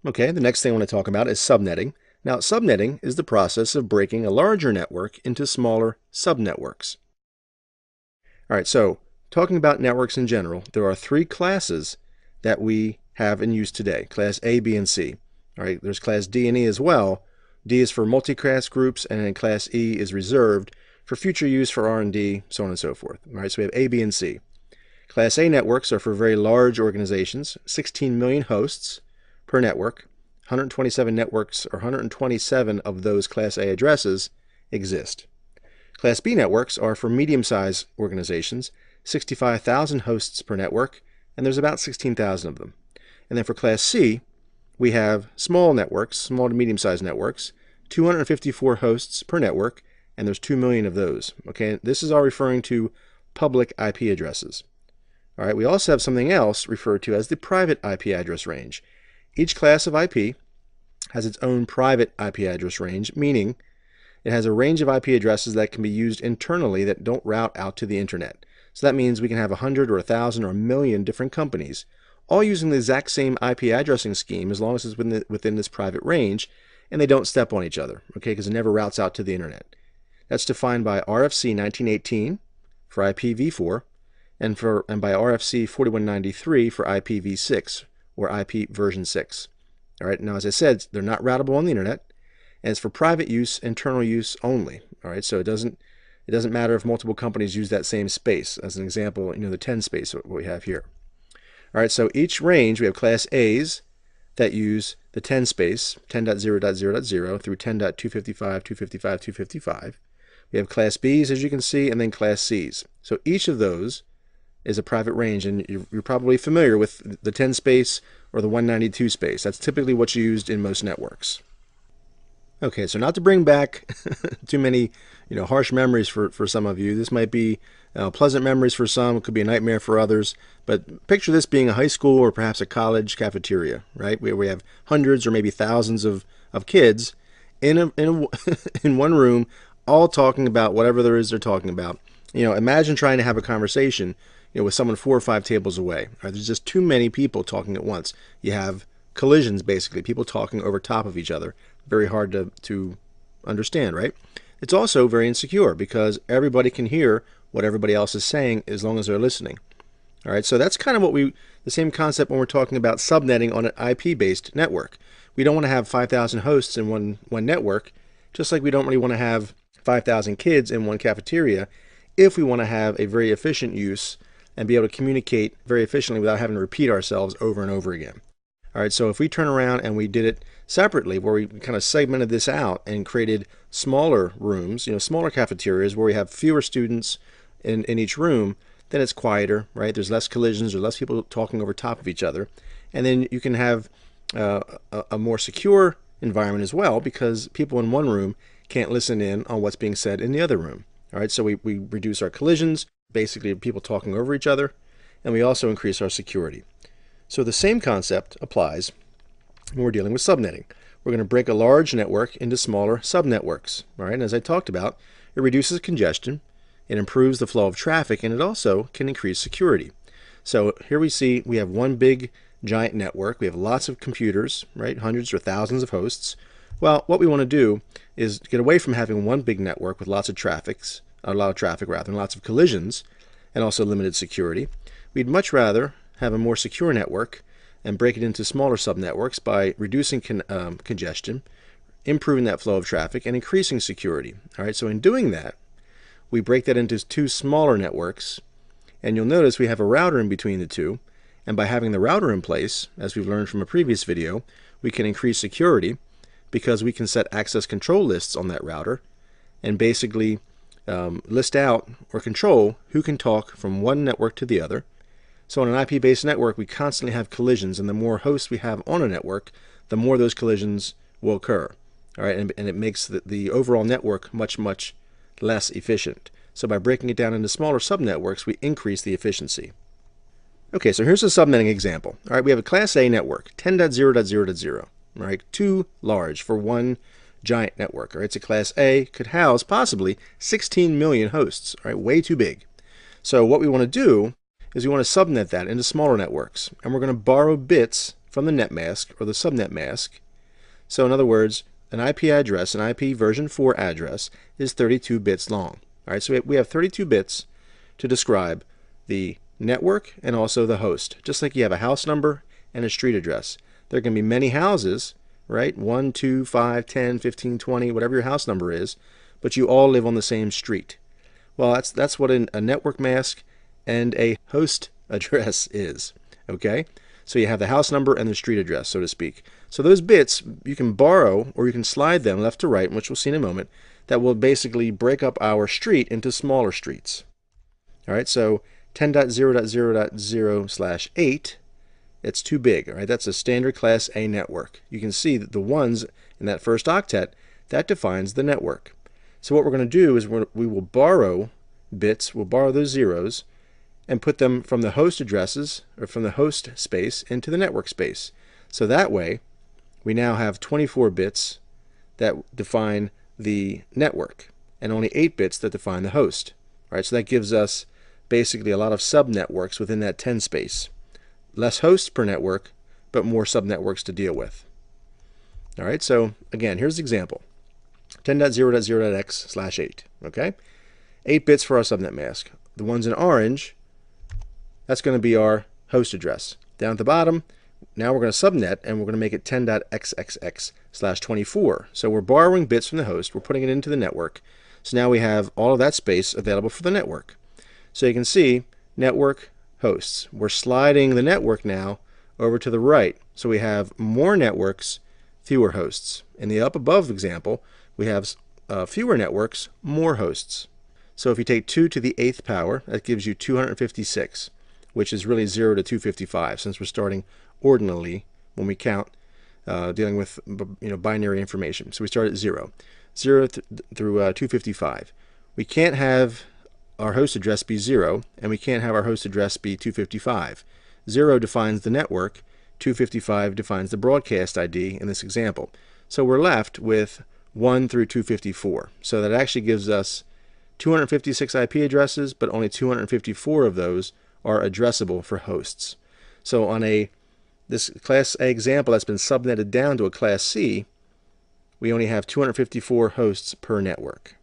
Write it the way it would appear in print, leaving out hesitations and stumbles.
Okay, the next thing I want to talk about is subnetting. Now, subnetting is the process of breaking a larger network into smaller subnetworks. All right, so talking about networks in general, there are three classes that we have in use today, class A, B, and C. All right, there's class D and E as well. D is for multiclass groups, and then class E is reserved for future use for R&D, so on and so forth. All right, so we have A, B, and C. Class A networks are for very large organizations, 16 million hosts per network. 127 networks, or 127 of those Class A addresses, exist. Class B networks are for medium-sized organizations, 65,000 hosts per network, and there's about 16,000 of them. And then for Class C, we have small networks, small to medium-sized networks, 254 hosts per network, and there's 2 million of those. Okay, this is all referring to public IP addresses. All right, we also have something else referred to as the private IP address range. Each class of IP has its own private IP address range, meaning it has a range of IP addresses that can be used internally that don't route out to the internet. So that means we can have 100 or 1,000 or a million different companies, all using the exact same IP addressing scheme as long as it's within this private range, and they don't step on each other, okay, because it never routes out to the internet. That's defined by RFC 1918 for IPv4, and by RFC 4193 for IPv6, or IP version 6. All right, now as I said, they're not routable on the internet, and it's for private use, internal use only. All right, so it doesn't matter if multiple companies use that same space. As an example, the 10 space what we have here. All right, so each range we have class A's that use the 10 space, 10.0.0.0 through 10.255, 255, 255. We have class B's, as you can see, and then class C's. So each of those is a private range, and you're probably familiar with the 10 space or the 192 space. That's typically what's used in most networks. Okay, so not to bring back too many harsh memories for some of you. This might be pleasant memories for some. It could be a nightmare for others. But picture this being a high school or perhaps a college cafeteria, right? Where we have hundreds or maybe thousands of kids in in one room, all talking about whatever there is they're talking about. Imagine trying to have a conversation with someone 4 or 5 tables away. Right? There's just too many people talking at once. You have collisions, basically, people talking over top of each other. Very hard to understand, right? It's also very insecure because everybody can hear what everybody else is saying as long as they're listening. All right, so that's kind of the same concept when we're talking about subnetting on an IP-based network. We don't want to have 5,000 hosts in one network, just like we don't really want to have 5,000 kids in one cafeteria if we want to have a very efficient use and be able to communicate very efficiently without having to repeat ourselves over and over again. All right, so if we turn around and we did it separately, where we kind of segmented this out and created smaller rooms, smaller cafeterias where we have fewer students in each room, then it's quieter, right? There's less collisions, or less people talking over top of each other. And then you can have a more secure environment as well, because people in one room can't listen in on what's being said in the other room. All right, so we reduce our collisions, basically people talking over each other, and we also increase our security. So the same concept applies when we're dealing with subnetting. We're going to break a large network into smaller subnetworks. All right, and as I talked about, it reduces congestion, it improves the flow of traffic, and it also can increase security. So here we have one big giant network. We have lots of computers, right? Hundreds or thousands of hosts. Well, what we want to do is get away from having one big network with lots of a lot of traffic rather, and lots of collisions, and also limited security. We'd much rather have a more secure network and break it into smaller subnetworks by reducing congestion, improving that flow of traffic, and increasing security. All right, so in doing that, we break that into 2 smaller networks, and you'll notice we have a router in between the two, and by having the router in place, as we've learned from a previous video, we can increase security because we can set access control lists on that router and basically list out or control who can talk from one network to the other. So on an IP-based network, we constantly have collisions, and the more hosts we have on a network, the more those collisions will occur. All right, and it makes the overall network much, much less efficient. So by breaking it down into smaller subnetworks, we increase the efficiency. Okay, so here's a subnetting example. All right, we have a Class A network, 10.0.0.0. All right, too large for one giant network. All right, so Class A could house possibly 16 million hosts. All right, way too big. So what we want to do is we want to subnet that into smaller networks, and we're going to borrow bits from the net mask or the subnet mask. So in other words, an IP address, an IP version 4 address, is 32 bits long. All right, so we have 32 bits to describe the network and also the host. Just like you have a house number and a street address. There can be many houses, right? 1, 2, 5, 10, 15, 20, whatever your house number is, but you all live on the same street. Well, that's what a network mask and a host address is, okay? So you have the house number and the street address, so to speak. So those bits, you can borrow or you can slide them left to right, which we'll see in a moment, that will basically break up our street into smaller streets. All right, so 10.0.0.0/8, it's too big, all right? That's a standard class A network. You can see that the ones in that first octet, that defines the network. So what we're going to do is we will borrow bits, we'll borrow those zeros, and put them from the host addresses, or from the host space, into the network space. So that way, we now have 24 bits that define the network, and only 8 bits that define the host. All right, so that gives us basically a lot of subnetworks within that 10 space. Less hosts per network, but more subnetworks to deal with. All right, so again, here's the example. 10.0.0.x/8, okay? 8 bits for our subnet mask. The ones in orange, that's going to be our host address. Down at the bottom, now we're going to subnet, and we're going to make it 10.xxx/24. So we're borrowing bits from the host, we're putting it into the network. So now we have all of that space available for the network. So you can see network hosts. We're sliding the network now over to the right. So we have more networks, fewer hosts. In the up above example, we have fewer networks, more hosts. So if you take 2 to the 8th power, that gives you 256, which is really 0 to 255, since we're starting ordinally when we count, dealing with binary information. So we start at 0 through 255. We can't have our host address be 0, and we can't have our host address be 255. 0 defines the network, 255 defines the broadcast ID in this example. So we're left with 1 through 254. So that actually gives us 256 IP addresses, but only 254 of those are addressable for hosts. So on this Class A example that's been subnetted down to a Class C, we only have 254 hosts per network.